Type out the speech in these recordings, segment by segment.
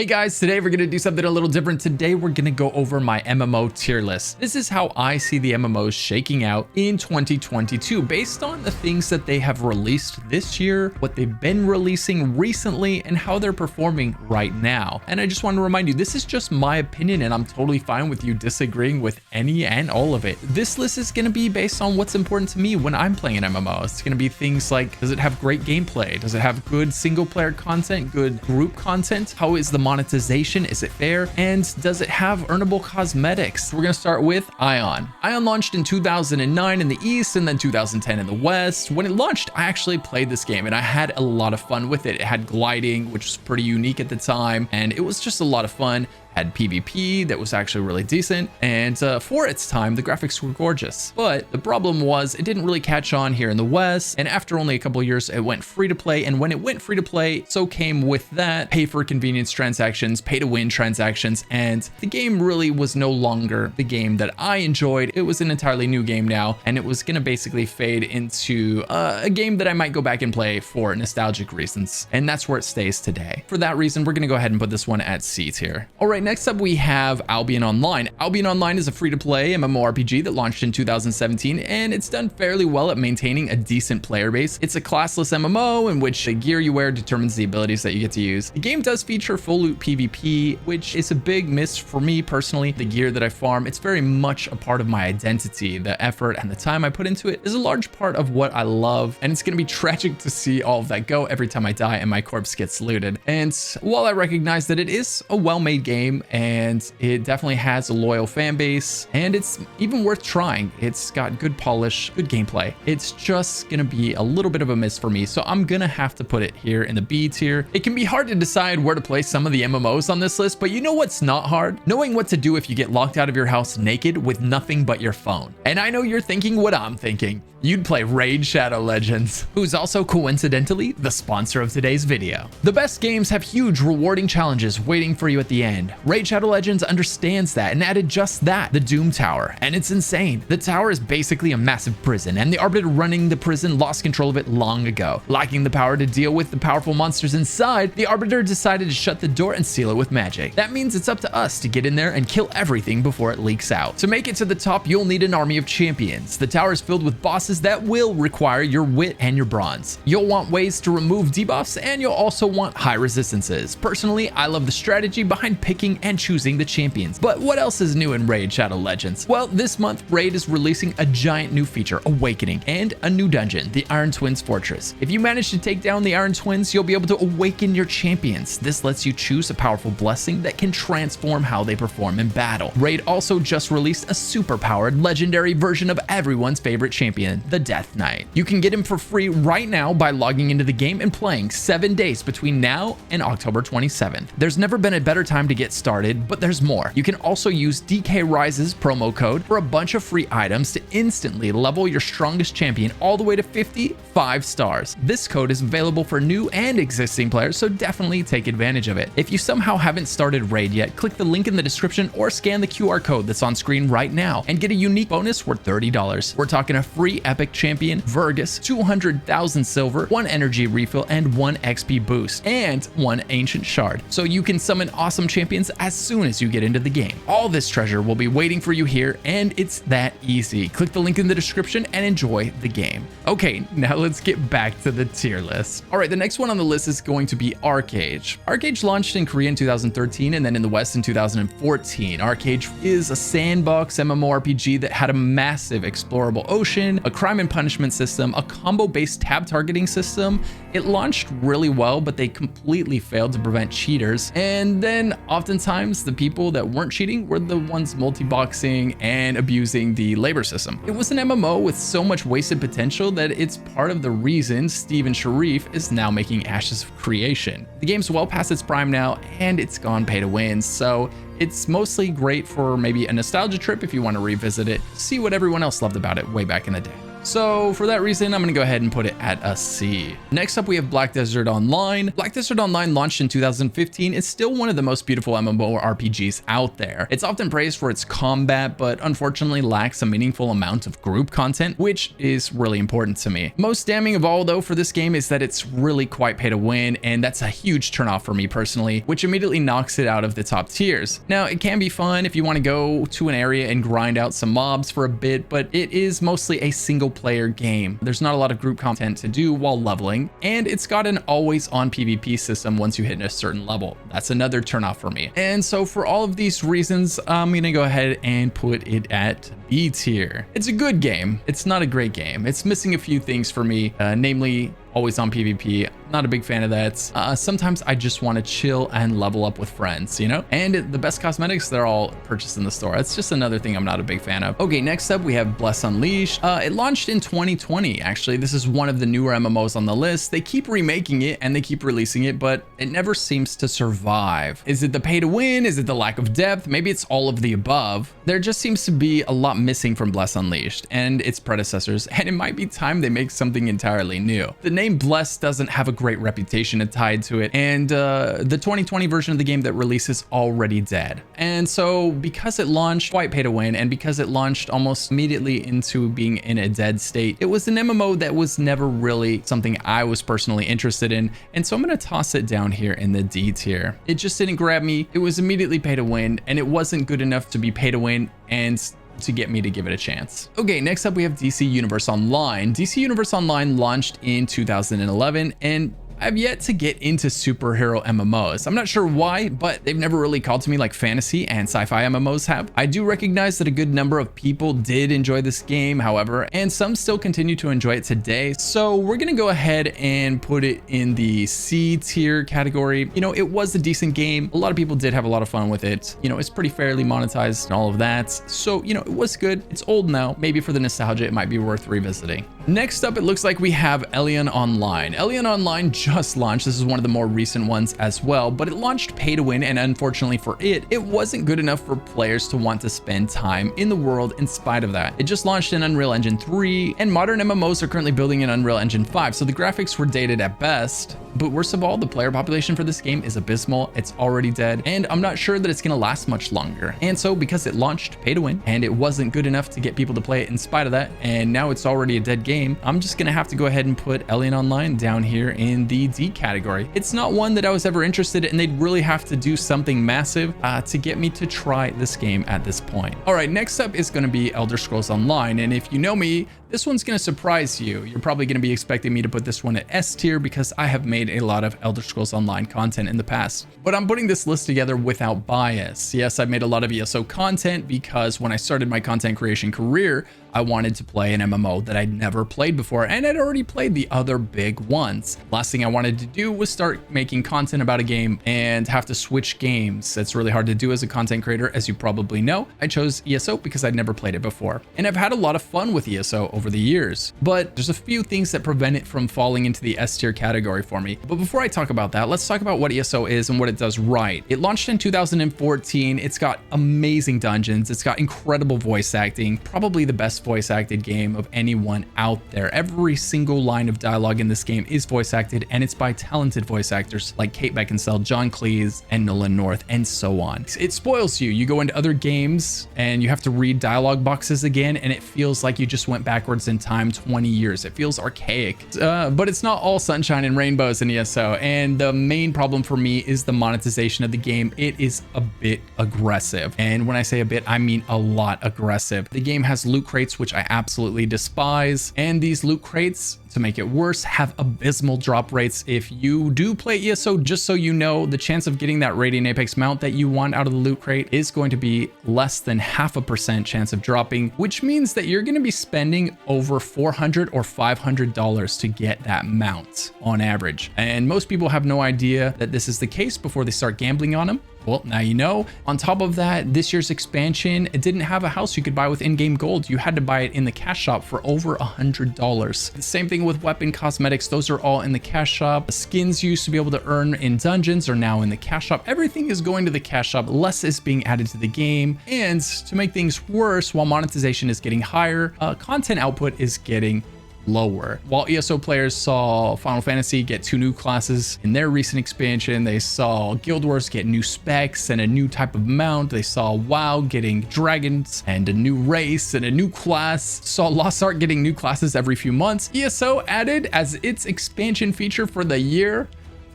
Hey guys, today we're going to do something a little different. Today we're going to go over my MMO tier list. This is how I see the MMOs shaking out in 2022 based on the things that they have released this year, what they've been releasing recently, and how they're performing right now. And I just want to remind you, this is just my opinion and I'm totally fine with you disagreeing with any and all of it. This list is going to be based on what's important to me when I'm playing an MMO. It's going to be things like, does it have great gameplay? Does it have good single player content, good group content? How is the monetization? Is it fair? And does it have earnable cosmetics? We're going to start with Aion. Aion launched in 2009 in the East and then 2010 in the West. When it launched, I actually played this game and I had a lot of fun with it. It had gliding, which was pretty unique at the time, and it was just a lot of fun. Had PvP that was actually really decent, and for its time the graphics were gorgeous. But the problem was it didn't really catch on here in the West, and after only a couple of years it went free to play, and when it went free to play, so came with that pay for convenience transactions, pay to win transactions, and the game really was no longer the game that I enjoyed. It was an entirely new game now, and it was gonna basically fade into a game that I might go back and play for nostalgic reasons, and that's where it stays today. For that reason, we're gonna go ahead and put this one at C tier. All right, next up we have Albion Online. Albion Online is a free-to-play MMORPG that launched in 2017, and it's done fairly well at maintaining a decent player base. It's a classless MMO in which the gear you wear determines the abilities that you get to use. The game does feature full loot PvP, which is a big miss for me personally. The gear that I farm, it's very much a part of my identity. The effort and the time I put into it is a large part of what I love, and it's going to be tragic to see all of that go every time I die and my corpse gets looted. And while I recognize that it is a well-made game, and it definitely has a loyal fan base, and it's even worth trying. It's got good polish, good gameplay. It's just gonna be a little bit of a miss for me, so I'm gonna have to put it here in the B tier. It can be hard to decide where to place some of the MMOs on this list, but you know what's not hard? Knowing what to do if you get locked out of your house naked with nothing but your phone. And I know you're thinking what I'm thinking. You'd play Raid Shadow Legends, who's also coincidentally the sponsor of today's video. The best games have huge rewarding challenges waiting for you at the end. Raid Shadow Legends understands that and added just that, the Doom Tower, and it's insane. The tower is basically a massive prison, and the Arbiter running the prison lost control of it long ago. Lacking the power to deal with the powerful monsters inside, the Arbiter decided to shut the door and seal it with magic. That means it's up to us to get in there and kill everything before it leaks out. To make it to the top, you'll need an army of champions. The tower is filled with bosses that will require your wit and your bronze. You'll want ways to remove debuffs, and you'll also want high resistances. Personally, I love the strategy behind picking and choosing the champions. But what else is new in Raid Shadow Legends? Well, this month Raid is releasing a giant new feature, Awakening, and a new dungeon, the Iron Twins Fortress. If you manage to take down the Iron Twins, you'll be able to awaken your champions. This lets you choose a powerful blessing that can transform how they perform in battle. Raid also just released a super-powered legendary version of everyone's favorite champion, the Death Knight. You can get him for free right now by logging into the game and playing 7 days between now and October 27th. There's never been a better time to get started, but there's more. You can also use DK Rise's promo code for a bunch of free items to instantly level your strongest champion all the way to 55 stars. This code is available for new and existing players, so definitely take advantage of it. If you somehow haven't started Raid yet, click the link in the description or scan the QR code that's on screen right now and get a unique bonus worth $30. We're talking a free epic champion, Vergus, 200,000 silver, 1 energy refill, and 1 XP boost, and 1 ancient shard, so you can summon awesome champions as soon as you get into the game. All this treasure will be waiting for you here, and it's that easy. Click the link in the description and enjoy the game. Okay, now let's get back to the tier list. All right, the next one on the list is going to be Archage. Archage launched in Korea in 2013 and then in the West in 2014. Archage is a sandbox MMORPG that had a massive explorable ocean, a crime and punishment system, a combo-based tab targeting system. It launched really well, but they completely failed to prevent cheaters, and then oftentimes the people that weren't cheating were the ones multi-boxing and abusing the labor system. It was an MMO with so much wasted potential that it's part of the reason Steven Sharif is now making Ashes of Creation. The game's well past its prime now, and it's gone pay to win, so it's mostly great for maybe a nostalgia trip if you want to revisit it, see what everyone else loved about it way back in the day. So for that reason, I'm gonna go ahead and put it at a C. Next up, we have Black Desert Online. Black Desert Online launched in 2015. It's still one of the most beautiful MMORPGs out there. It's often praised for its combat, but unfortunately lacks a meaningful amount of group content, which is really important to me. Most damning of all though for this game is that it's really quite pay to win, and that's a huge turnoff for me personally, which immediately knocks it out of the top tiers. Now, it can be fun if you want to go to an area and grind out some mobs for a bit, but it is mostly a single player game. There's not a lot of group content to do while leveling, and it's got an always on PvP system once you hit a certain level. That's another turnoff for me. And so for all of these reasons, I'm gonna go ahead and put it at B tier. It's a good game. It's not a great game. It's missing a few things for me, namely always on PvP. Not a big fan of that. Sometimes I just want to chill and level up with friends, you know? And the best cosmetics, they're all purchased in the store. That's just another thing I'm not a big fan of. Okay, next up we have Bless Unleashed. It launched in 2020, actually. This is one of the newer MMOs on the list. They keep remaking it and they keep releasing it, but it never seems to survive. Is it the pay to win? Is it the lack of depth? Maybe it's all of the above. There just seems to be a lot missing from Bless Unleashed and its predecessors, and it might be time they make something entirely new. The name Bless doesn't have a great reputation tied to it, and the 2020 version of the game that releases already dead. And so because it launched quite pay to win, and because it launched almost immediately into being in a dead state, it was an MMO that was never really something I was personally interested in, and so I'm gonna toss it down here in the D tier. It just didn't grab me. It was immediately pay to win, and it wasn't good enough to be pay to win and to get me to give it a chance. Okay, next up we have DC Universe Online. DC Universe Online launched in 2011, and I've yet to get into superhero MMOs. I'm not sure why, but they've never really called to me like fantasy and sci-fi MMOs have. I do recognize that a good number of people did enjoy this game, however, and some still continue to enjoy it today. So we're gonna go ahead and put it in the C tier category. You know, it was a decent game. A lot of people did have a lot of fun with it. You know, it's pretty fairly monetized and all of that. So, you know, it was good. It's old now. Maybe for the nostalgia, it might be worth revisiting. Next up, it looks like we have Elyon Online. Elyon Online just launched. This is one of the more recent ones as well, but it launched pay to win, and unfortunately for it, it wasn't good enough for players to want to spend time in the world in spite of that. It just launched in Unreal Engine 3, and modern MMOs are currently building in Unreal Engine 5, so the graphics were dated at best. But worst of all, the player population for this game is abysmal. It's already dead, and I'm not sure that it's gonna last much longer. And so because it launched pay to win, and it wasn't good enough to get people to play it in spite of that, and now it's already a dead game, I'm just gonna have to go ahead and put Elyon Online down here in the D category. It's not one that I was ever interested in, and they'd really have to do something massive to get me to try this game at this point. All right, next up is gonna be Elder Scrolls Online, and if you know me, this one's gonna surprise you. You're probably gonna be expecting me to put this one at S tier because I have made a lot of Elder Scrolls Online content in the past. But I'm putting this list together without bias. Yes, I've made a lot of ESO content because when I started my content creation career, I wanted to play an MMO that I'd never played before, and I'd already played the other big ones. Last thing I wanted to do was start making content about a game and have to switch games. That's really hard to do as a content creator, as you probably know. I chose ESO because I'd never played it before, and I've had a lot of fun with ESO over the years, but there's a few things that prevent it from falling into the S tier category for me. But before I talk about that, let's talk about what ESO is and what it does right. It launched in 2014. It's got amazing dungeons. It's got incredible voice acting, probably the best voice acted game of anyone out there. Every single line of dialogue in this game is voice acted, and it's by talented voice actors like Kate Beckinsale, John Cleese, and Nolan North, and so on. It spoils you. You go into other games and you have to read dialogue boxes again, and it feels like you just went backwards in time 20 years. It feels archaic, but it's not all sunshine and rainbows in ESO, and the main problem for me is the monetization of the game. It is a bit aggressive, and when I say a bit, I mean a lot aggressive. The game has loot crates, which I absolutely despise, and these loot crates, to make it worse, have abysmal drop rates. If you do play ESO, just so you know, the chance of getting that Radiant Apex mount that you want out of the loot crate is going to be less than 0.5% chance of dropping, which means that you're going to be spending over $400 or $500 to get that mount on average. And most people have no idea that this is the case before they start gambling on them. Well, now you know. On top of that, this year's expansion, it didn't have a house you could buy with in-game gold. You had to buy it in the cash shop for over $100. The same thing with weapon cosmetics. Those are all in the cash shop. The skins you used to be able to earn in dungeons are now in the cash shop. Everything is going to the cash shop. Less is being added to the game. And to make things worse, while monetization is getting higher, content output is getting lower. While ESO players saw Final Fantasy get 2 new classes in their recent expansion, they saw Guild Wars get new specs and a new type of mount, they saw WoW getting dragons and a new race and a new class, saw Lost Ark getting new classes every few months. ESO added as its expansion feature for the year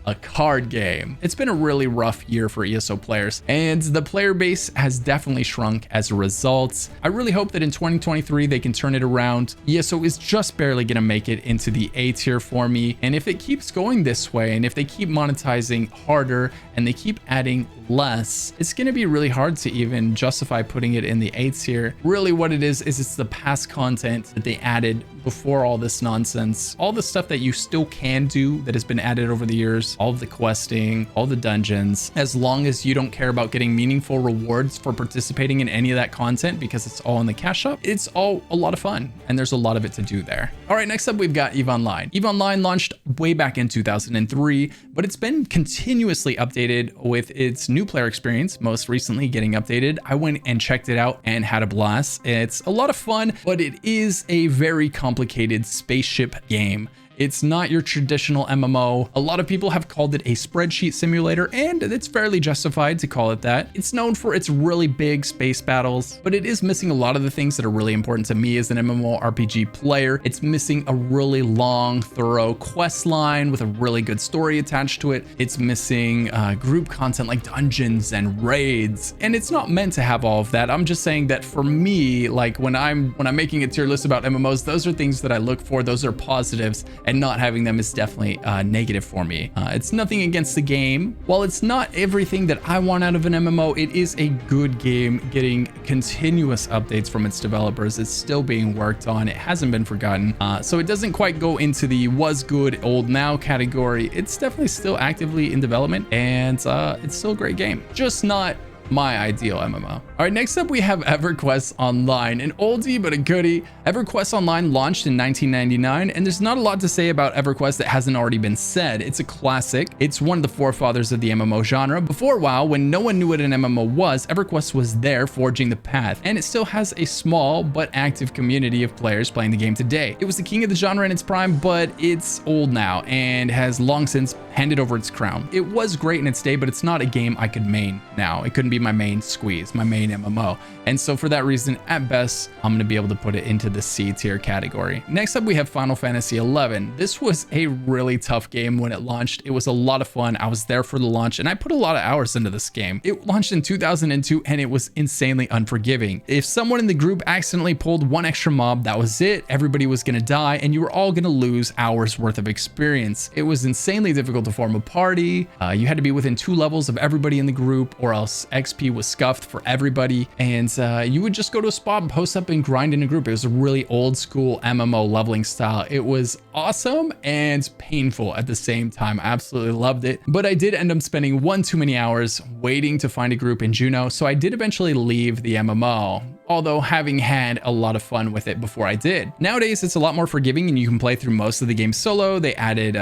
a card game. It's been a really rough year for ESO players, and the player base has definitely shrunk as a result. I really hope that in 2023 they can turn it around. ESO is just barely gonna make it into the A tier for me, and if it keeps going this way, and if they keep monetizing harder and they keep adding less, it's gonna be really hard to even justify putting it in the A tier. Really what it is it's the past content that they added before all this nonsense, all the stuff that you still can do that has been added over the years, all of the questing, all the dungeons. As long as you don't care about getting meaningful rewards for participating in any of that content because it's all in the cash shop, it's all a lot of fun and there's a lot of it to do there. All right, next up we've got EVE Online. EVE Online launched way back in 2003, but it's been continuously updated with its new player experience, most recently getting updated. I went and checked it out and had a blast. It's a lot of fun, but it is a very complicated spaceship game. It's not your traditional MMO. A lot of people have called it a spreadsheet simulator, and it's fairly justified to call it that. It's known for its really big space battles, but it is missing a lot of the things that are really important to me as an MMORPG player. It's missing a really long, thorough quest line with a really good story attached to it. It's missing group content like dungeons and raids, and it's not meant to have all of that. I'm just saying that for me, like when I'm making a tier list about MMOs, those are things that I look for. Those are positives. And not having them is definitely negative for me. It's nothing against the game. While it's not everything that I want out of an MMO, it is a good game getting continuous updates from its developers. It's still being worked on. It hasn't been forgotten. So it doesn't quite go into the was good, old now category. It's definitely still actively in development, and it's still a great game. Just not my ideal MMO. All right, next up we have EverQuest Online, an oldie but a goodie. EverQuest Online launched in 1999, and there's not a lot to say about EverQuest that hasn't already been said. It's a classic. It's one of the forefathers of the MMO genre. Before WoW, when no one knew what an MMO was, EverQuest was there forging the path, and it still has a small but active community of players playing the game today. It was the king of the genre in its prime, but it's old now and has long since handed over its crown. It was great in its day, but it's not a game I could main now. It couldn't be my main squeeze, my main MMO. And so for that reason, at best, I'm going to be able to put it into the C tier category. Next up, we have Final Fantasy XI. This was a really tough game when it launched. It was a lot of fun. I was there for the launch, and I put a lot of hours into this game. It launched in 2002, and it was insanely unforgiving. If someone in the group accidentally pulled one extra mob, that was it. Everybody was going to die, and you were all going to lose hours worth of experience. It was insanely difficult to form a party. You had to be within 2 levels of everybody in the group, or else XP was scuffed for everybody, and you would just go to a spot and post up and grind in a group. It was a really old school MMO leveling style. It was awesome and painful at the same time. I absolutely loved it, but I did end up spending one too many hours waiting to find a group in Juneau, so I did eventually leave the MMO, although having had a lot of fun with it before I did. Nowadays, it's a lot more forgiving and you can play through most of the game solo. They added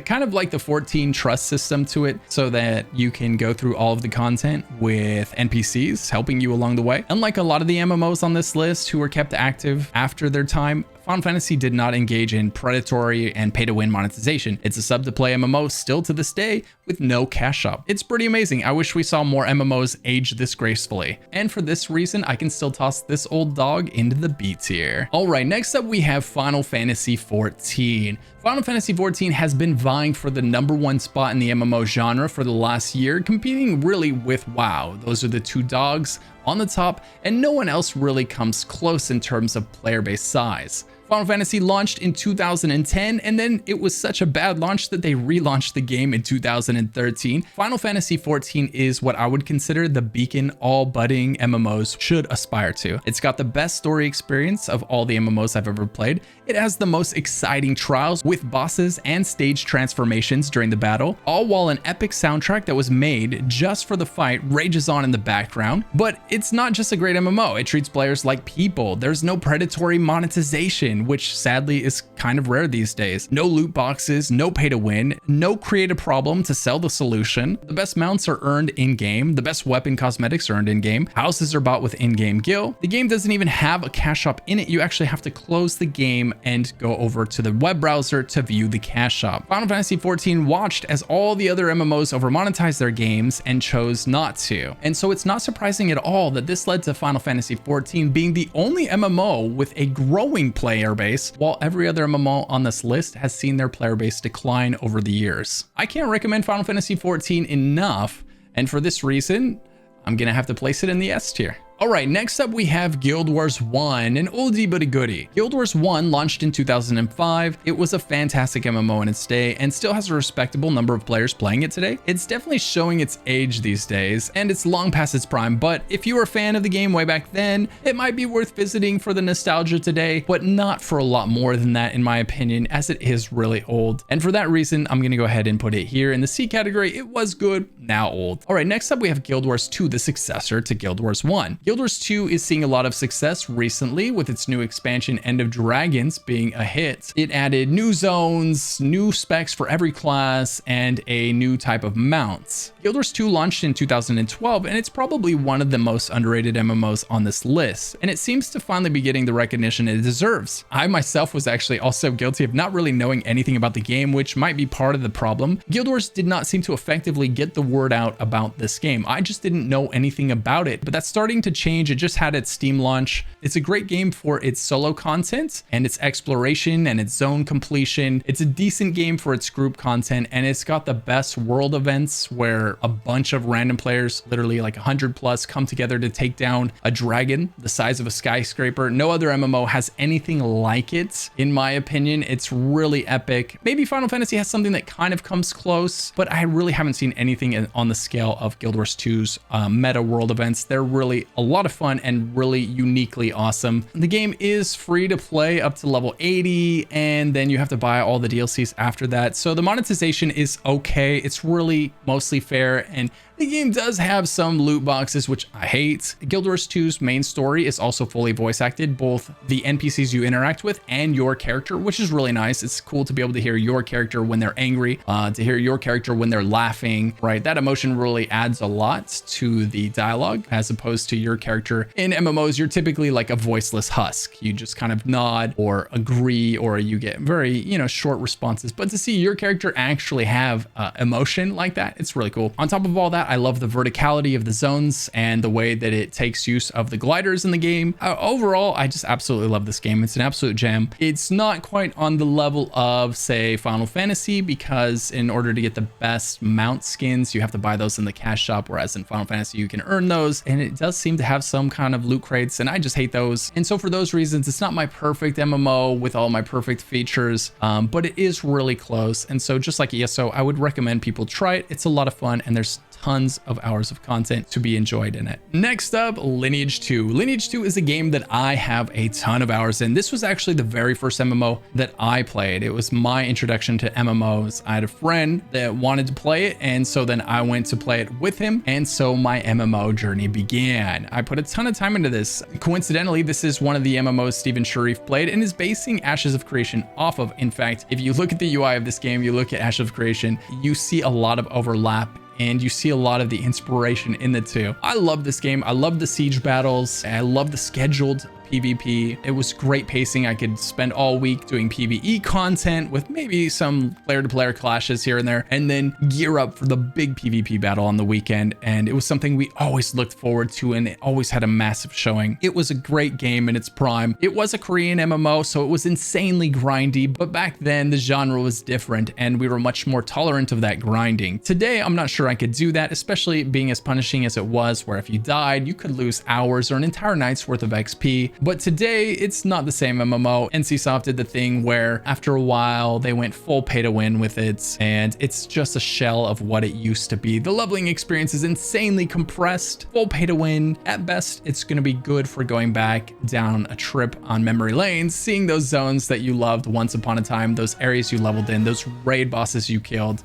kind of like the 14 trust system to it so that you can go through all of the content with NPCs helping you along the way. Unlike a lot of the MMOs on this list who were kept active after their time, Final Fantasy did not engage in predatory and pay-to-win monetization. It's a sub-to-play MMO still to this day with no cash shop. It's pretty amazing. I wish we saw more MMOs age this gracefully. And for this reason, I can still toss this old dog into the B tier. All right, next up we have Final Fantasy XIV. Final Fantasy XIV has been vying for the #1 spot in the MMO genre for the last year, competing really with WoW. Those are the 2 dogs on the top, and no one else really comes close in terms of player base size. Final Fantasy launched in 2010, and then it was such a bad launch that they relaunched the game in 2013. Final Fantasy XIV is what I would consider the beacon all budding MMOs should aspire to. It's got the best story experience of all the MMOs I've ever played. It has the most exciting trials with bosses and stage transformations during the battle, all while an epic soundtrack that was made just for the fight rages on in the background. But it's not just a great MMO. It treats players like people. There's no predatory monetization, 14, which sadly is kind of rare these days. No loot boxes, no pay to win, no create a problem to sell the solution. The best mounts are earned in-game. The best weapon cosmetics are earned in-game. Houses are bought with in-game gil. The game doesn't even have a cash shop in it. You actually have to close the game and go over to the web browser to view the cash shop. Final Fantasy XIV watched as all the other MMOs over monetized their games and chose not to. And so it's not surprising at all that this led to Final Fantasy XIV being the only MMO with a growing player base, while every other MMO on this list has seen their player base decline over the years. I can't recommend Final Fantasy XIV enough, and for this reason, I'm gonna have to place it in the S tier. All right, next up we have Guild Wars 1, an oldie but a goodie. Guild Wars 1 launched in 2005. It was a fantastic MMO in its day and still has a respectable number of players playing it today. It's definitely showing its age these days and it's long past its prime, but if you were a fan of the game way back then, it might be worth visiting for the nostalgia today, but not for a lot more than that in my opinion, as it is really old. And for that reason, I'm gonna go ahead and put it here in the C category. It was good, now old. All right, next up we have Guild Wars 2, the successor to Guild Wars 1. Guild Wars 2 is seeing a lot of success recently with its new expansion End of Dragons being a hit. It added new zones, new specs for every class, and a new type of mounts. Guild Wars 2 launched in 2012 and it's probably one of the most underrated MMOs on this list, and it seems to finally be getting the recognition it deserves. I myself was actually also guilty of not really knowing anything about the game, which might be part of the problem. Guild Wars did not seem to effectively get the word out about this game. I just didn't know anything about it, but that's starting to change. It just had its Steam launch. It's a great game for its solo content and its exploration and its zone completion. It's a decent game for its group content, and it's got the best world events where a bunch of random players, literally like 100 plus, come together to take down a dragon the size of a skyscraper. No other MMO has anything like it, in my opinion. It's really epic. Maybe Final Fantasy has something that kind of comes close, but I really haven't seen anything on the scale of Guild Wars 2's meta world events. They're really a lot of fun and really uniquely awesome. The game is free to play up to level 80, and then you have to buy all the DLCs after that. So the monetization is okay. It's really mostly fair, and the game does have some loot boxes, which I hate. Guild Wars 2's main story is also fully voice acted, both the NPCs you interact with and your character, which is really nice. It's cool to be able to hear your character when they're angry, to hear your character when they're laughing, right? That emotion really adds a lot to the dialogue, as opposed to your character in MMOs. You're typically like a voiceless husk. You just kind of nod or agree, or you get very, short responses. But to see your character actually have emotion like that, it's really cool. On top of all that, I love the verticality of the zones and the way that it takes use of the gliders in the game. Overall, I just absolutely love this game. It's an absolute gem. It's not quite on the level of, say, Final Fantasy, because in order to get the best mount skins, you have to buy those in the cash shop, whereas in Final Fantasy, you can earn those, and it does seem to have some kind of loot crates, and I just hate those. And so for those reasons, it's not my perfect MMO with all my perfect features, but it is really close. And so just like ESO, I would recommend people try it. It's a lot of fun, and there's tons of hours of content to be enjoyed in it. Next up, Lineage 2. Lineage 2 is a game that I have a ton of hours in. This was actually the very first MMO that I played. It was my introduction to MMOs. I had a friend that wanted to play it, and so then I went to play it with him, and so my MMO journey began. I put a ton of time into this. Coincidentally, this is one of the MMOs Steven Sharif played and is basing Ashes of Creation off of. In fact, if you look at the UI of this game, you look at Ashes of Creation, you see a lot of overlap, and you see a lot of the inspiration in the two. I love this game. I love the siege battles. I love the scheduled PvP. It was great pacing. I could spend all week doing PvE content with maybe some player-to-player clashes here and there, and then gear up for the big PvP battle on the weekend. And it was something we always looked forward to, and it always had a massive showing. It was a great game in its prime. It was a Korean MMO, so it was insanely grindy, but back then the genre was different, and we were much more tolerant of that grinding. Today, I'm not sure I could do that, especially being as punishing as it was, where if you died, you could lose hours or an entire night's worth of XP. But today, it's not the same MMO. NCSoft did the thing where after a while, they went full pay to win with it, and it's just a shell of what it used to be. The leveling experience is insanely compressed, full pay to win. At best, it's going to be good for going back down a trip on memory lanes, seeing those zones that you loved once upon a time, those areas you leveled in, those raid bosses you killed,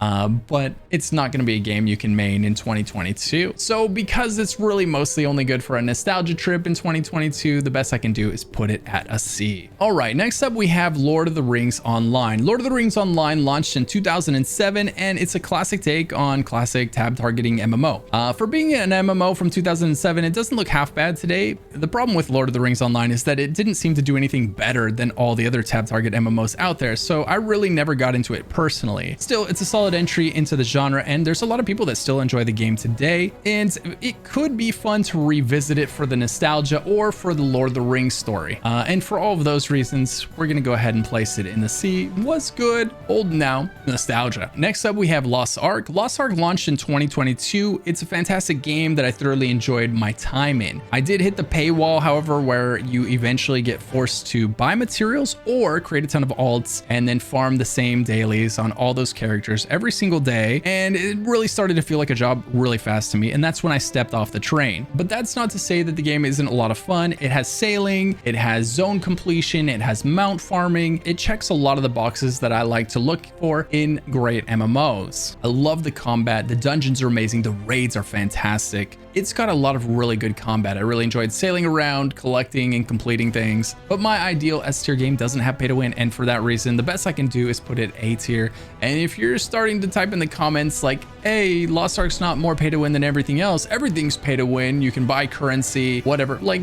but it's not going to be a game you can main in 2022. So because it's really mostly only good for a nostalgia trip in 2022, the best I I can do is put it at a C. All right, next up we have Lord of the Rings Online. Lord of the Rings Online launched in 2007, and it's a classic take on classic tab targeting MMO. For being an MMO from 2007, it doesn't look half bad today. The problem with Lord of the Rings Online is that it didn't seem to do anything better than all the other tab target MMOs out there, so I really never got into it personally. Still, it's a solid entry into the genre, and there's a lot of people that still enjoy the game today, and it could be fun to revisit it for the nostalgia or for the Lord of the Rings story. And for all of those reasons, we're gonna go ahead and place it in the C. Was good, old now, nostalgia. Next up, we have Lost Ark. Lost Ark launched in 2022. It's a fantastic game that I thoroughly enjoyed my time in. I did hit the paywall, however, where you eventually get forced to buy materials or create a ton of alts and then farm the same dailies on all those characters every single day. And it really started to feel like a job really fast to me. And that's when I stepped off the train. But that's not to say that the game isn't a lot of fun. It has sailing, it has zone completion, it has mount farming. It checks a lot of the boxes that I like to look for in great MMOs. I love the combat. The dungeons are amazing. The raids are fantastic. It's got a lot of really good combat. I really enjoyed sailing around, collecting and completing things. But my ideal S tier game doesn't have pay to win, and for that reason, the best I can do is put it A tier. And if you're starting to type in the comments like, hey, Lost Ark's not more pay to win than everything else, everything's pay to win, you can buy currency, whatever, like,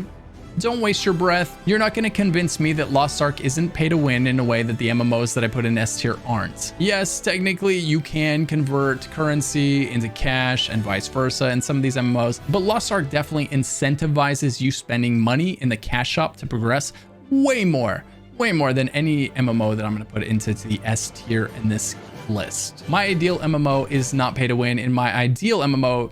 don't waste your breath. You're not going to convince me that Lost Ark isn't pay to win in a way that the MMOs that I put in S tier aren't. Yes, technically you can convert currency into cash and vice versa in some of these MMOs, but Lost Ark definitely incentivizes you spending money in the cash shop to progress way more than any MMO that I'm going to put into the S tier in this list. My ideal MMO is not pay to win. In my ideal MMO,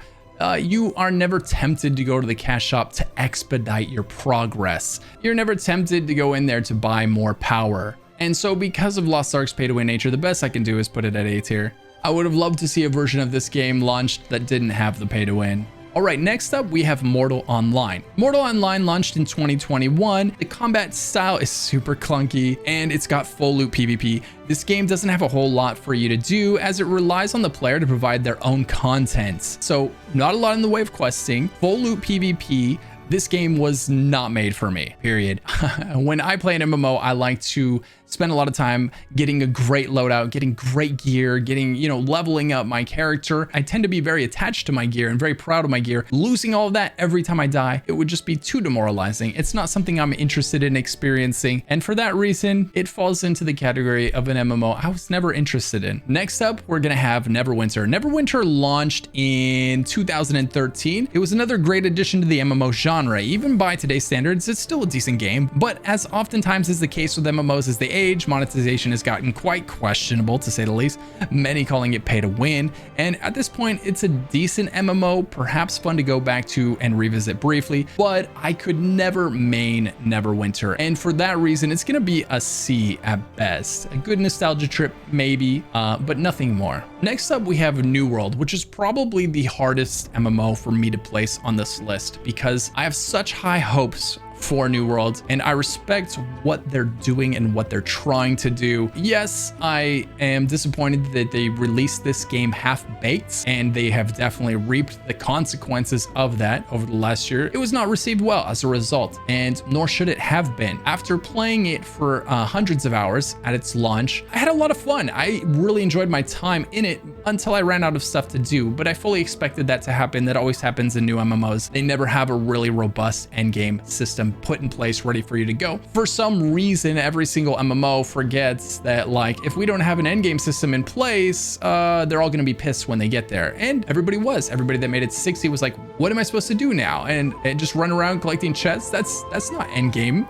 you are never tempted to go to the cash shop to expedite your progress. You're never tempted to go in there to buy more power. And so because of Lost Ark's pay to win nature, the best I can do is put it at A tier. I would have loved to see a version of this game launched that didn't have the pay to win. All right, next up we have Mortal Online. Mortal Online launched in 2021. The combat style is super clunky and it's got full loot PvP. This game doesn't have a whole lot for you to do as it relies on the player to provide their own content. So not a lot in the way of questing, full loot PvP. This game was not made for me, period. When I play an MMO, I like to spend a lot of time getting a great loadout, getting great gear, getting, leveling up my character. I tend to be very attached to my gear and very proud of my gear. Losing all of that every time I die, it would just be too demoralizing. It's not something I'm interested in experiencing. And for that reason, it falls into the category of an MMO I was never interested in. Next up, we're gonna have Neverwinter. Neverwinter launched in 2013. It was another great addition to the MMO genre. Even by today's standards, it's still a decent game. But as oftentimes is the case with MMOs as they age, monetization has gotten quite questionable, to say the least, many calling it pay to win. And at this point, it's a decent MMO, perhaps fun to go back to and revisit briefly, but I could never main Neverwinter. And for that reason, it's gonna be a C at best. A good nostalgia trip, maybe, but nothing more. Next up, we have New World, which is probably the hardest MMO for me to place on this list because I have such high hopes for New World, and I respect what they're doing and what they're trying to do. Yes, I am disappointed that they released this game half-baked, and they have definitely reaped the consequences of that over the last year. It was not received well as a result, and nor should it have been. After playing it for hundreds of hours at its launch, I had a lot of fun. I really enjoyed my time in it until I ran out of stuff to do, but I fully expected that to happen. That always happens in new MMOs. They never have a really robust endgame system put in place ready for you to go. For some reason, every single MMO forgets that, like, if we don't have an endgame system in place, they're all gonna be pissed when they get there. And everybody was. Everybody that made it to 60 was like, what am I supposed to do now? And just run around collecting chests? That's not endgame.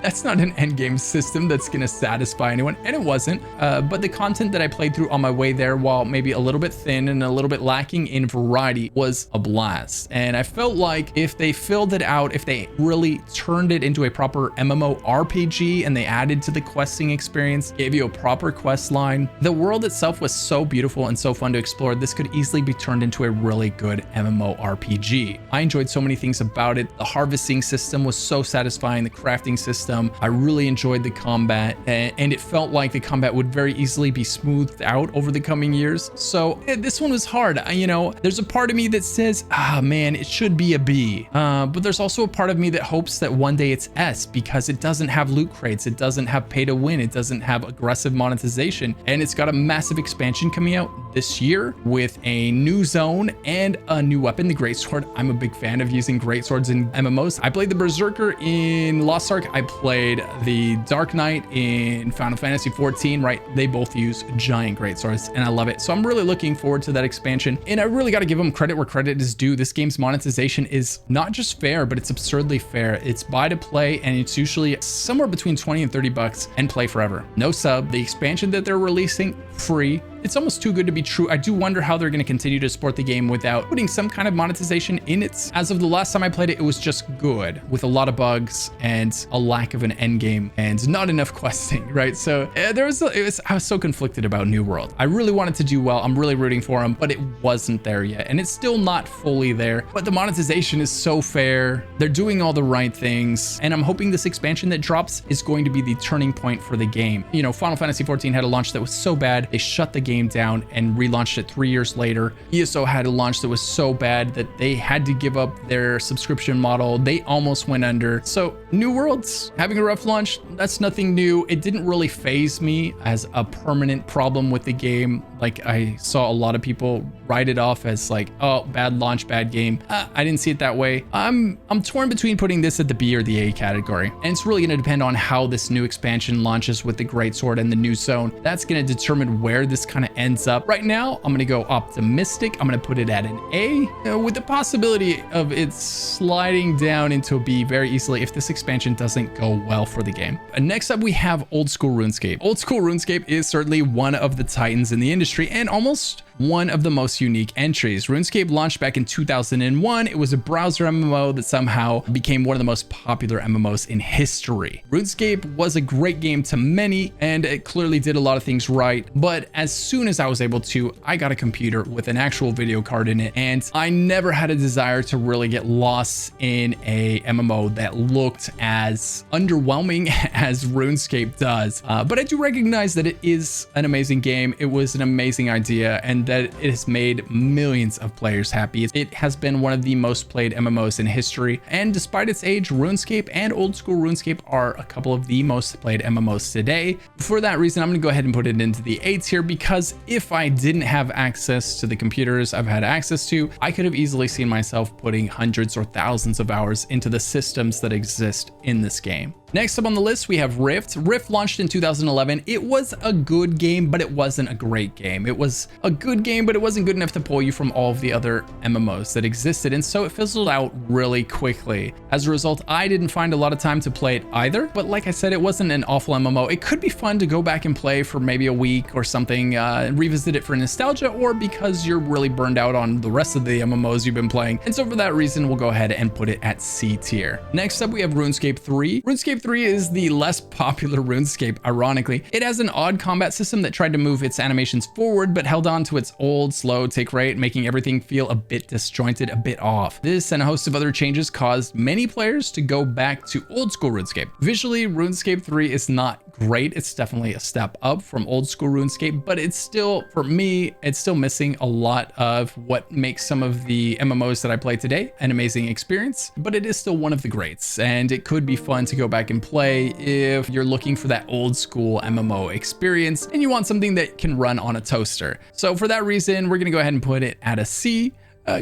That's not an endgame system that's gonna satisfy anyone. And it wasn't. But the content that I played through on my way there, while maybe a little bit thin and a little bit lacking in variety, was a blast. And I felt like if they filled it out, if they really turned it into a proper MMORPG and they added to the questing experience, gave you a proper quest line, the world itself was so beautiful and so fun to explore. This could easily be turned into a really good MMORPG. I enjoyed so many things about it. The harvesting system was so satisfying, the crafting system. I really enjoyed the combat, and it felt like the combat would very easily be smoothed out over the coming years. So this one was hard. There's a part of me that says, man, it should be a B. But there's also a part of me that hopes chance that one day it's S, because it doesn't have loot crates, it doesn't have pay to win, it doesn't have aggressive monetization, and it's got a massive expansion coming out this year with a new zone and a new weapon, the Greatsword. I'm a big fan of using Greatswords in MMOs. I played the Berserker in Lost Ark, I played the Dark Knight in Final Fantasy 14, right? They both use giant Greatswords and I love it. So I'm really looking forward to that expansion, and I really got to give them credit where credit is due. This game's monetization is not just fair, but it's absurdly fair. It's buy to play, and it's usually somewhere between 20 and 30 bucks and play forever. No sub. The expansion that they're releasing, free. It's almost too good to be true. I do wonder how they're going to continue to support the game without putting some kind of monetization in it. As of the last time I played it, it was just good with a lot of bugs and a lack of an end game and not enough questing, right? So I was so conflicted about New World. I really wanted to do well. I'm really rooting for them, but it wasn't there yet. And it's still not fully there, but the monetization is so fair. They're doing all the right things. And I'm hoping this expansion that drops is going to be the turning point for the game. You know, Final Fantasy 14 had a launch that was so bad, they shut the game down and relaunched it 3 years later. ESO had a launch that was so bad that they had to give up their subscription model. They almost went under. So New World's having a rough launch. That's nothing new. It didn't really faze me as a permanent problem with the game. Like, I saw a lot of people write it off as like, oh, bad launch, bad game. I didn't see it that way. I'm torn between putting this at the B or the A category. And it's really going to depend on how this new expansion launches with the Greatsword and the new zone. That's going to determine where this kind of ends up. Right now, I'm going to go optimistic. I'm going to put it at an A, with the possibility of it sliding down into a B very easily if this expansion doesn't go well for the game. Next up, we have Old School RuneScape. Old School RuneScape is certainly one of the titans in the industry and almost one of the most unique entries. RuneScape launched back in 2001. It was a browser MMO that somehow became one of the most popular MMOs in history. RuneScape was a great game to many, and it clearly did a lot of things right. But as soon as I was able to, I got a computer with an actual video card in it, and I never had a desire to really get lost in a MMO that looked as underwhelming as RuneScape does. But I do recognize that it is an amazing game. It was an amazing idea, and that it has made millions of players happy. It has been one of the most played MMOs in history, and despite its age, RuneScape and Old School RuneScape are a couple of the most played MMOs today. For that reason, I'm going to go ahead and put it into the A tier, because if I didn't have access to the computers I've had access to, I could have easily seen myself putting hundreds or thousands of hours into the systems that exist in this game. Next up on the list, we have Rift. Rift launched in 2011. It was a good game, but it wasn't a great game. It was a good game, but it wasn't good enough to pull you from all of the other MMOs that existed, and so it fizzled out really quickly. As a result, I didn't find a lot of time to play it either, but like I said, it wasn't an awful MMO. It could be fun to go back and play for maybe a week or something, revisit it for nostalgia, or because you're really burned out on the rest of the MMOs you've been playing. And so for that reason, we'll go ahead and put it at C tier. Next up, we have RuneScape 3. RuneScape 3 is the less popular RuneScape, ironically. It has an odd combat system that tried to move its animations forward, but held on to its old, slow tick rate, making everything feel a bit disjointed, a bit off. This and a host of other changes caused many players to go back to old school RuneScape. Visually, RuneScape 3 is not great. It's definitely a step up from old school RuneScape, but it's still, for me, it's still missing a lot of what makes some of the MMOs that I play today an amazing experience, but it is still one of the greats, and it could be fun to go back and play if you're looking for that old school MMO experience and you want something that can run on a toaster. So for that reason, we're gonna go ahead and put it at a C.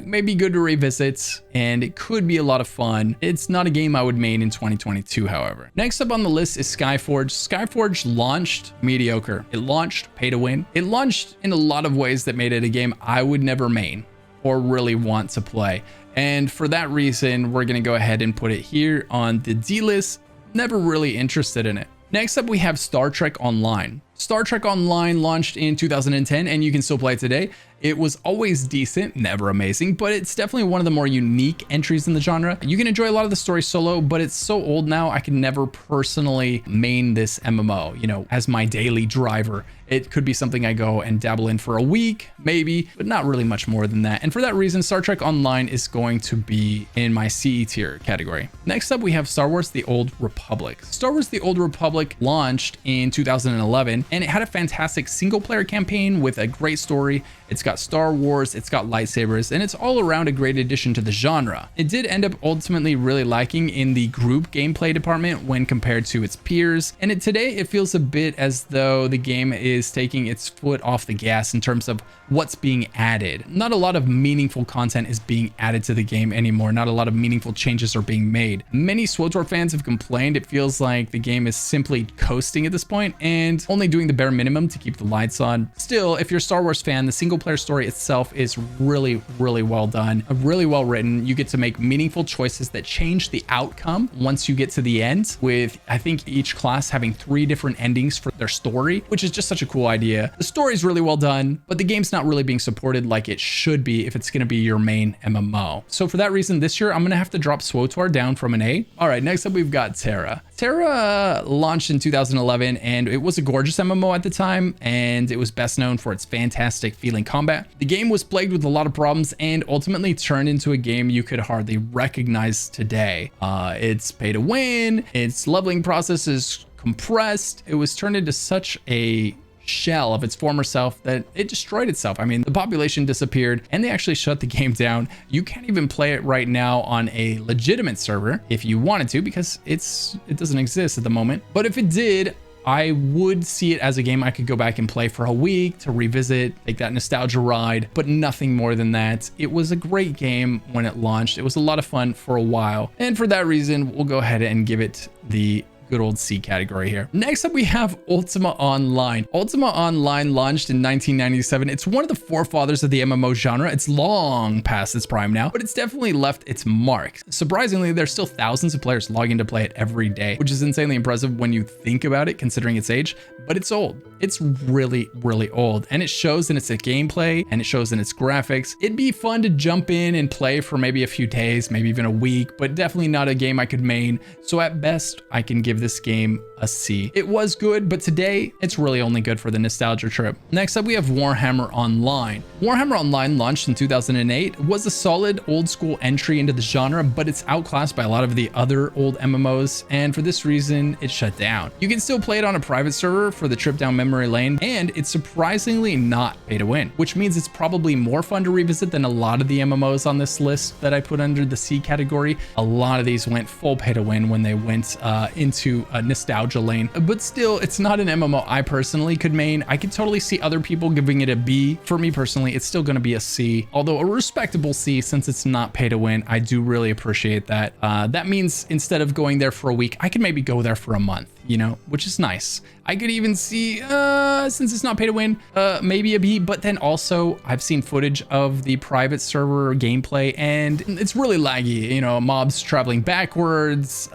Maybe good to revisit, and it could be a lot of fun. It's not a game I would main in 2022, however. Next up on the list is Skyforge. Skyforge launched mediocre. It launched pay to win. It launched in a lot of ways that made it a game I would never main or really want to play. And for that reason, we're gonna go ahead and put it here on the D list. Never really interested in it. Next up, we have Star Trek Online. Star Trek Online launched in 2010, and you can still play it today. It was always decent, never amazing, but it's definitely one of the more unique entries in the genre. You can enjoy a lot of the story solo, but it's so old now, I can never personally main this MMO, you know, as my daily driver. It could be something I go and dabble in for a week, maybe, but not really much more than that. And for that reason, Star Trek Online is going to be in my C tier category. Next up, we have Star Wars: The Old Republic. Star Wars: The Old Republic launched in 2011. and it had a fantastic single player campaign with a great story. It's got Star Wars, it's got lightsabers, and it's all around a great addition to the genre. It did end up ultimately really liking in the group gameplay department when compared to its peers, and today it feels a bit as though the game is taking its foot off the gas in terms of what's being added. Not a lot of meaningful content is being added to the game anymore. Not a lot of meaningful changes are being made. Many SWTOR fans have complained it feels like the game is simply coasting at this point and only doing the bare minimum to keep the lights on. Still, if you're a Star Wars fan, the single player story itself is really well done, really well written. You get to make meaningful choices that change the outcome once you get to the end, with I think each class having 3 different endings for their story, which is just such a cool idea. The story is really well done, but the game's not really being supported like it should be if it's going to be your main MMO. So for that reason, this year I'm going to have to drop SWTOR down from an A. All right, next up we've got Tera. Tera launched in 2011, and it was a gorgeous MMO at the time, and it was best known for its fantastic feeling combat. The game was plagued with a lot of problems and ultimately turned into a game you could hardly recognize today. It's pay to win, its leveling process is compressed. It was turned into such a shell of its former self that it destroyed itself. I mean, the population disappeared and they actually shut the game down. You can't even play it right now on a legitimate server if you wanted to, because it doesn't exist at the moment. But if it did, I would see it as a game I could go back and play for a week to revisit, take that nostalgia ride, but nothing more than that. It was a great game when it launched. It was a lot of fun for a while. And for that reason, we'll go ahead and give it the good old C category here. Next up, we have Ultima Online. Ultima Online launched in 1997. It's one of the forefathers of the MMO genre. It's long past its prime now, but it's definitely left its mark. Surprisingly, there's still thousands of players logging to play it every day, which is insanely impressive when you think about it, considering its age, but it's old. It's really old, and it shows in its gameplay and it shows in its graphics. It'd be fun to jump in and play for maybe a few days, maybe even a week, but definitely not a game I could main. So at best, I can give this game a C. It was good, but today it's really only good for the nostalgia trip. Next up, we have Warhammer Online. Warhammer Online launched in 2008. It was a solid old school entry into the genre, but it's outclassed by a lot of the other old MMOs, and for this reason, it shut down. You can still play it on a private server for the trip down memory lane, and it's surprisingly not pay to win, which means it's probably more fun to revisit than a lot of the MMOs on this list that I put under the C category. A lot of these went full pay to win when they went into a nostalgia lane, but still, it's not an MMO I personally could main. I could totally see other people giving it a B. For me personally, it's still going to be a C, although a respectable C since it's not pay to win. I do really appreciate that. That means instead of going there for a week, I could maybe go there for a month, you know, which is nice. I could even see, since it's not pay to win, maybe a B, but then also I've seen footage of the private server gameplay and it's really laggy, you know, mobs traveling backwards.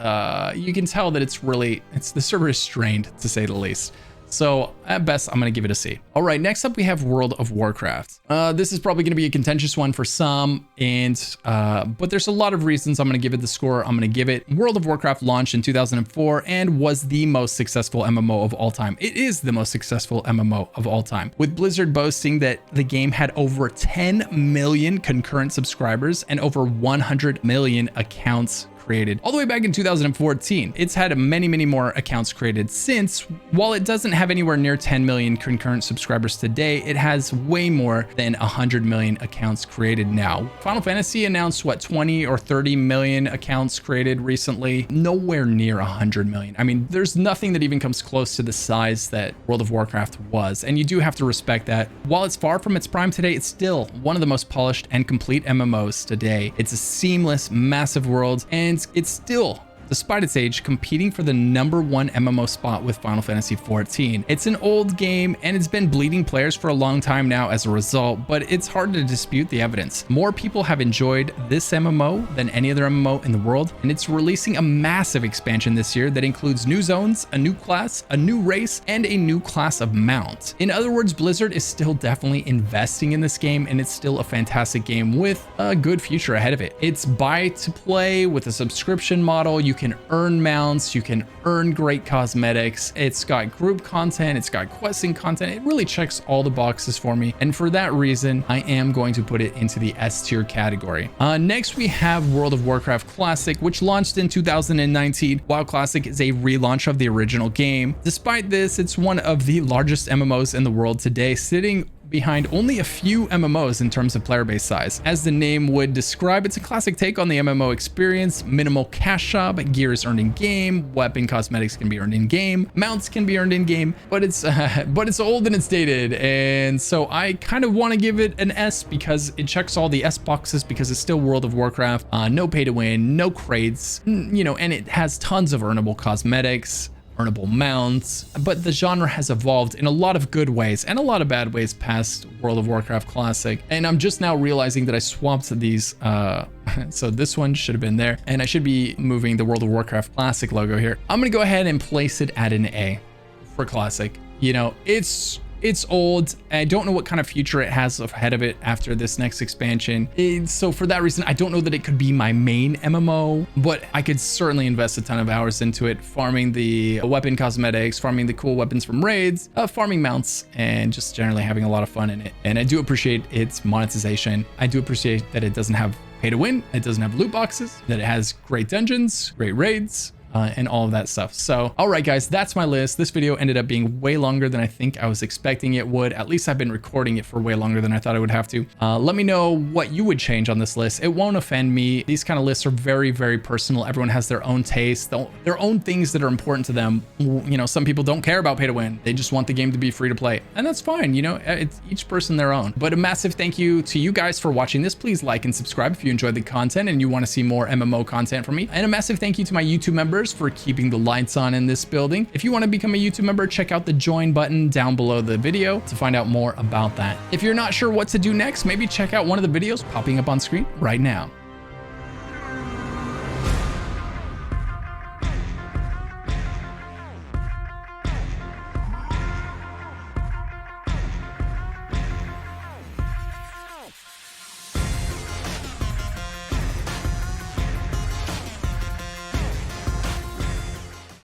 You can tell that the server is strained, to say the least. So at best, I'm going to give it a C. All right, next up, we have World of Warcraft. This is probably going to be a contentious one for some, but there's a lot of reasons I'm going to give it the score I'm going to give it. World of Warcraft launched in 2004 and was the most successful MMO of all time. It is the most successful MMO of all time, with Blizzard boasting that the game had over 10 million concurrent subscribers and over 100 million accounts created all the way back in 2014. It's had many more accounts created since. While it doesn't have anywhere near 10 million concurrent subscribers today, it has way more than 100 million accounts created now. Final Fantasy announced 20 or 30 million accounts created recently, nowhere near 100 million. I mean, there's nothing that even comes close to the size that World of Warcraft was, and you do have to respect that. While it's far from its prime today, it's still one of the most polished and complete MMOs today. It's a seamless, massive world, and it's still, despite its age, competing for the #1 MMO spot with Final Fantasy XIV. It's an old game and it's been bleeding players for a long time now as a result, but it's hard to dispute the evidence. More people have enjoyed this MMO than any other MMO in the world, and it's releasing a massive expansion this year that includes new zones, a new class, a new race, and a new class of mount. In other words, Blizzard is still definitely investing in this game, and it's still a fantastic game with a good future ahead of it. It's buy to play with a subscription model. You can earn mounts, you can earn great cosmetics. It's got group content, it's got questing content. It really checks all the boxes for me. And for that reason, I am going to put it into the S tier category. Next, we have World of Warcraft Classic, which launched in 2019. WoW Classic is a relaunch of the original game. Despite this, it's one of the largest MMOs in the world today, sitting behind only a few MMOs in terms of player base size. As the name would describe, it's a classic take on the MMO experience. Minimal cash shop, gear is earned in game, weapon cosmetics can be earned in game, mounts can be earned in game, but it's old and it's dated. And so I kind of want to give it an S because it checks all the S boxes because it's still World of Warcraft. No pay to win, no crates, you know, and it has tons of earnable cosmetics, earnable mounts, but the genre has evolved in a lot of good ways and a lot of bad ways past World of Warcraft Classic. And I'm just now realizing that I swapped these, so this one should have been there, and I should be moving the World of Warcraft Classic logo here. I'm gonna go ahead and place it at an A for Classic. You know, it's old. I don't know what kind of future it has ahead of it after this next expansion. So for that reason, I don't know that it could be my main MMO, but I could certainly invest a ton of hours into it, farming the weapon cosmetics, farming the cool weapons from raids, farming mounts, and just generally having a lot of fun in it. And I do appreciate its monetization. I do appreciate that it doesn't have pay to win, it doesn't have loot boxes, that it has great dungeons, great raids, and all of that stuff. So, all right, guys, that's my list. This video ended up being way longer than I think I was expecting it would. At least I've been recording it for way longer than I thought I would have to. Let me know what you would change on this list. It won't offend me. These kind of lists are very, very personal. Everyone has their own taste, their own things that are important to them. You know, some people don't care about pay to win. They just want the game to be free to play. And that's fine. You know, it's each person their own. But a massive thank you to you guys for watching this. Please like and subscribe if you enjoyed the content and you want to see more MMO content from me. And a massive thank you to my YouTube members for keeping the lights on in this building. If you want to become a YouTube member, check out the join button down below the video to find out more about that. If you're not sure what to do next, maybe check out one of the videos popping up on screen right now.